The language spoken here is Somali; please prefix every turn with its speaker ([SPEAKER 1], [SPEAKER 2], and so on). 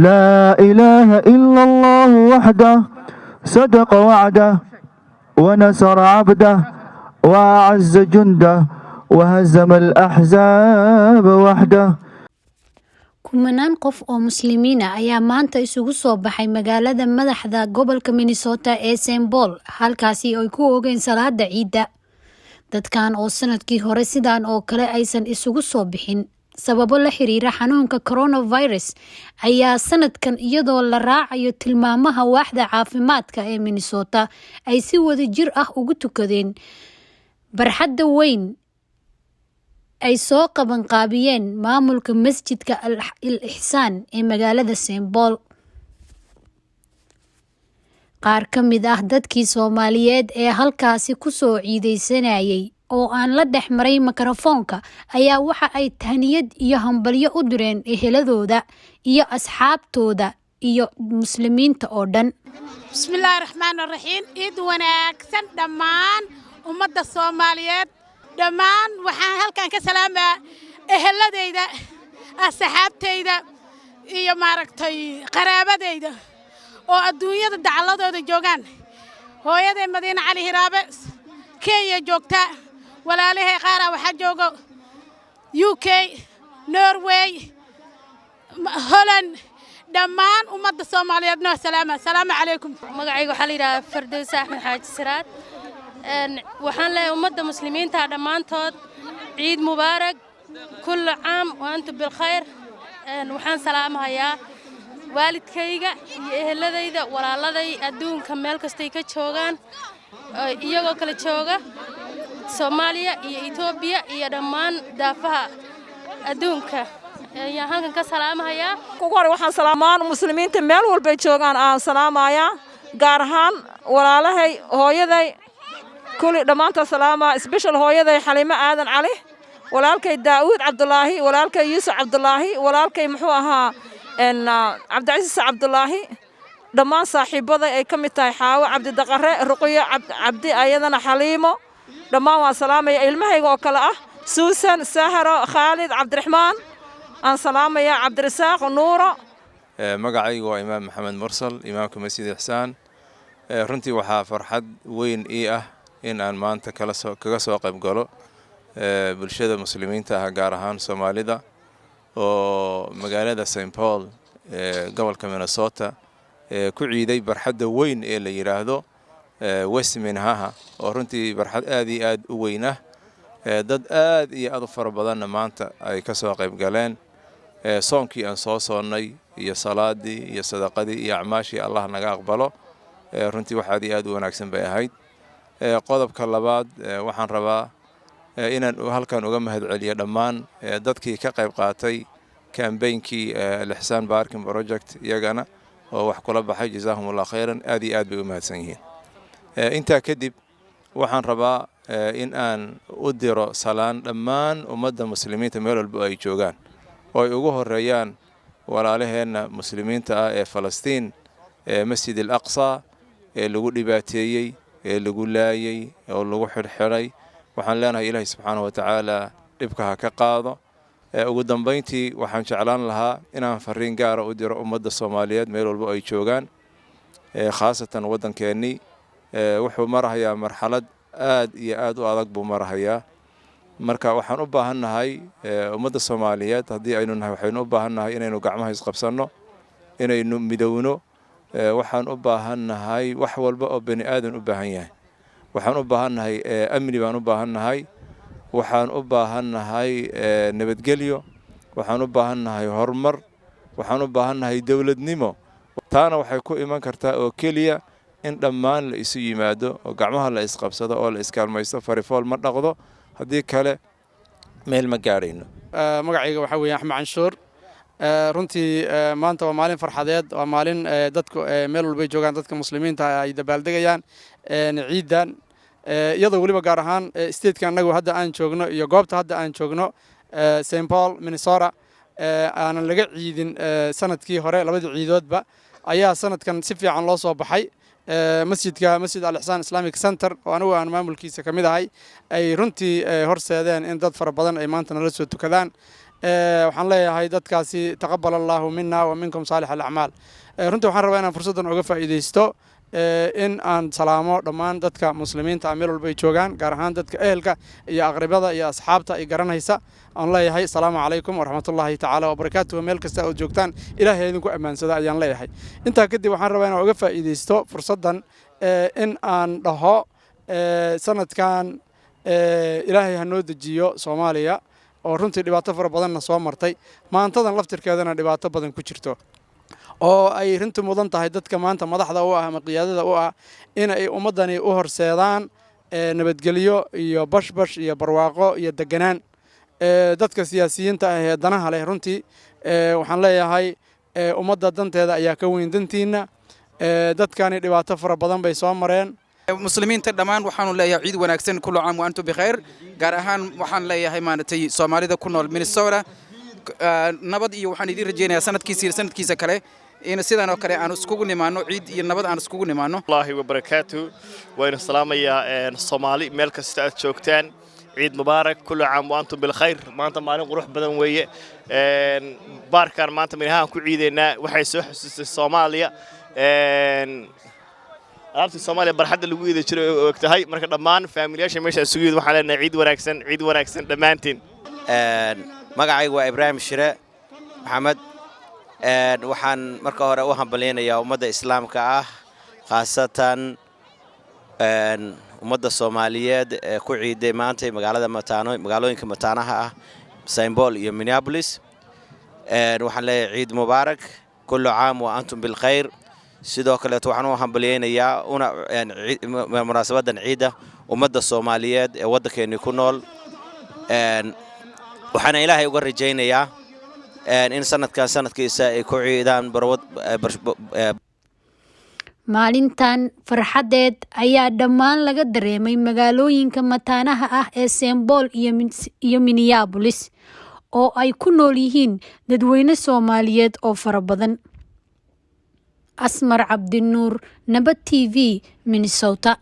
[SPEAKER 1] لا إله إلا الله وحده صدق وعده ونصر عبده وأعز جنده وهزم الأحزاب وحده.
[SPEAKER 2] kumanaan qof oo muslimiin ah ayaa maanta isugu soo baxay magaalada madaxda gobolka Minnesota ee St. Paul halkaasi oo ay ku oogeen salaada ciida. dadkan oo sanadkii hore sidaan oo kale aysan isugu soo bixin sababo la xiriira xanuunka coronavirus ayaa sanadkan iyadoo la raacayo tilmaamaha waaxda caafimaadka ee Minnesota ay si wadajir ah ugu tukadeen barxadda weyn ay soo qaban qaabiyeen maamulka masjidka al-Ihsan ee magaalada St. Paul. qaar ka mid ah dadkii Soomaaliyeed ee halkaasi ku soo ciideysanayay oo aan la dhex maray mikrofoonka ayaa waxa ay tahniyad iyo hambalyo u direen eheladooda iyo asxaabtooda iyo muslimiinta oo dhan.
[SPEAKER 3] bismillaahir rahmaanir rahiim ciid wanaagsan dhammaan ummadda Soomaaliyeed dhammaan waxaan halkan ka salaamaa eheladeyda asxaabteyda iyo maaragtay qaraabadeyda oo adduunyada dacladooda joogan hooyaday Madiina Cali Hiraabe Kenya joogta walaalahay qaar waxa joogo UK Norway Holland dhammaan ummadda Soomaaliyeed noo salaama assalaamu calaykum
[SPEAKER 4] magacaygu waxa la yiraahdaa Fardows Axmed Xaaji Siraad waxaan leeyahay ummadda muslimiinta dhamaantood ciid mubaarak kull caam wa antum bil khayr waxaan salaamayaa waalidkayga iyo eheladayda walaaladay adduunka meel kasta ay ka joogaan iyagoo kala jooga Soomaaliya iyo Itoobiya iyo dhammaan daafaha adduunka ayaan halkan ka salaamayaa
[SPEAKER 5] ugu hore waxaan salaamaan muslimiinta meel walba joogaan aan salaamayaa gaar ahaan walaalahay hooyaday kulli dhamaanta salaama special hooyaday Xaliimo Aadan Cali walaalkay Daawud Cabdulaahi walaalkay Yuusuf Cabdulaahi walaalkay muxuu ahaa Cabdiciis Cabdulaahi dhammaan saaxiibada ay ka mid tahay Xaawo Cabdi Daqare Ruqiyo Cabdi ayadana Xaliimo dhammaan waa salaamaya ilmahayga oo kala ah Suusan Saharo Khalid Cabdiraxmaan aan salaamaya Cabdirasaaq Nuuro
[SPEAKER 6] magacaygu waa Imaam Maxamed Mursal imaamka Masjid Ihsan runtii waxaa farxad weyn ii ah in aan maanta kaga soo qayb galo bulshada muslimiinta ah gaar ahaan Soomaalida oo magaalada St. Paul gobolka Minnesota ku ciiday barxadda weyn ee la yiraahdo West Minnehaha oo runtii barxad aad iyo aad u weyn ah dad aad iyo aad u fara badan maanta ay ka soo qayb galeen soonkii aan soo soonnay iyo salaadii iyo sadaqadii iyo acmaashii Allah naga aqbalo runtii waxa aad u wanaagsan bay ahayd qodobka labaad waxaan rabaa inaan halkan uga mahadceliyo dhammaan dadkii ka qayb qaatay campaignkii al-Ihsan Parking Project iyagana oo wax kula baxay jazakumullahu khayran aad iyo aad bay u mahadsan yihiin inta kadib waxaan rabaa in aan u diro salaan dhammaan ummadda muslimiinta meel walba ay joogaan oo ay ugu horeeyaan walaalaheena muslimiinta ah ee Falastiin Masjid al-Aqsa ee lagu dhibaateeyay ee lagu laayay oo lagu xirxiray waxaan leenahay Ilaahay subxaanahu wa ta'ala dhibka ha ka qaado ugu dambeyntii waxaan jeclaan lahaa inaan fariin gaar ah u diro ummadda Soomaaliyeed meel walba ay joogaan khaasatan wadankeennii wuxuu marahayaa marxalad aad iyo aad u adag buu marahayaa marka waxaan u baahannahay ummadda Soomaaliyeed haddii aynu nahay waxaynu u baahannahay inaynu gacmaha isqabsanno inaynu midowno waxaan u baahannahay wax walba oo bani aadan u baahan yahay waxaan u baahannahay amni baan u baahannahay waxaan u baahannahay nabadgelyo waxaan u baahannahay horumar waxaan u baahannahay dawladnimo taana waxay ku iman kartaa oo kaliya in dhammaan la isu yimaado oo gacmaha la isqabsado oo la iskaalmaysto farifool ma dhaqdo haddii kale meel ma gaarayno
[SPEAKER 7] magacayga waxa weeye Axmed Canshuur runtii maanta waa maalin farxadeed waa maalin dadku meel walba joogaan dadka muslimiinta ay dabaaldegayaan ciidan iyadoo waliba gaar ahaan state-ka anagu hadda aan joogno iyo goobta hadda aan joogno St. Paul Minnesota aanan laga ciidin sanadkii hore labadii ciidoodba ayaa sanadkan si fiican loo soo baxay masjid al-Ihsan Islamic Center oo anigu aan maamulkiisa kamid ahay ay runtii horseedeen in dad fara badan ay maanta nala soo tukadaan waxaan leeyahay dadkaasi taqabbal allahu minna wa minkum saalix alacmaal runtii waxaan rabaa inaan fursaddan uga faa'iidaysto in aan salaamo dhammaan dadka muslimiinta meel walba ay joogaan gaar ahaan dadka ehelka iyo aqribada iyo asxaabta ay garanaysa aan leeyahay assalaamu calaykum waraxmatullaahi tacaala wabarakaatuhu meel kasta oo joogtaan ilaahay idinku ammaansada ayaan leeyahay intaa kadib waxaan rabaa inaan uga faa'iidaysto fursaddan in aan dhaho sanadkan ilaahay ha noo dejiyo Soomaaliya oo runtii dhibaato fara badanna soo martay maantadan laftirkeedana dhibaato badan ku jirto oo ay runtii mudan tahay dadka maanta madaxda u ah ama qiyaadada u ah in ay ummadani u horseedaan nabadgelyo iyo bashbash iyo barwaaqo iyo deganaan dadka siyaasiyiinta ah ee danaha leh runtii waxaan leeyahay ummadda danteeda ayaa ka weyn dantiina dadkani dhibaato fara badan bay soo mareen
[SPEAKER 8] muslimiinta dhammaan waxaanu leeyahay ciid wanaagsan kullu caam wa antum bikhair gaar ahaan waxaan leeyahay maantay Soomaalida ku nool Minnesota nabad iyo waxaan idin rajeynayaa sanadkiisa kale in sidaan oo kale aan iskugu nimaano ciid iyo nabad aan iskugu nimaano
[SPEAKER 9] Allahi wa barakatuh wayna salaamaya Soomaali meel kasta aad joogtaan ciid mubaarak kullu caam wa antum bil khair maanta maalin qurux badan weeye baarkan maanta minaha ku ciideynaa waxay soo xasuusay Soomaaliya alaabta Soomaaliya barxadda lagu iiday jiray oo ogtahay marka dhammaan faamiliyasha meesha isugu yimid waxaan leenahay ciid wanaagsan dhamaantiin
[SPEAKER 10] magacaygu waa Ibrahim Shire Maxamed waxaan marka hore u hambaleynayaa ummadda islaamka ah khaasatan ummadda Soomaaliyeed ee ku ciiday maanta magaalooyinka mataanaha ah St. Paul iyo Minneapolis waxaan leeyahay ciid mubaarak kullu caam wa antum bil khair sidoo kale waxaan u hambaleynayaa munaasabadan ciida ummadda Soomaaliyeed ee waddankeena ku nool waxaan ilaahay uga rajaynayaa in sanadkiisa ay ku ciidaan
[SPEAKER 2] maalintan farxadeed ayaa dhammaan laga dareemay magaalooyinka mataanaha ah ee St. Paul iyo Minneapolis oo ay ku nool yihiin dadweyne Soomaaliyeed oo fara badan Asmar Cabdinuur Nabad TV Minnesota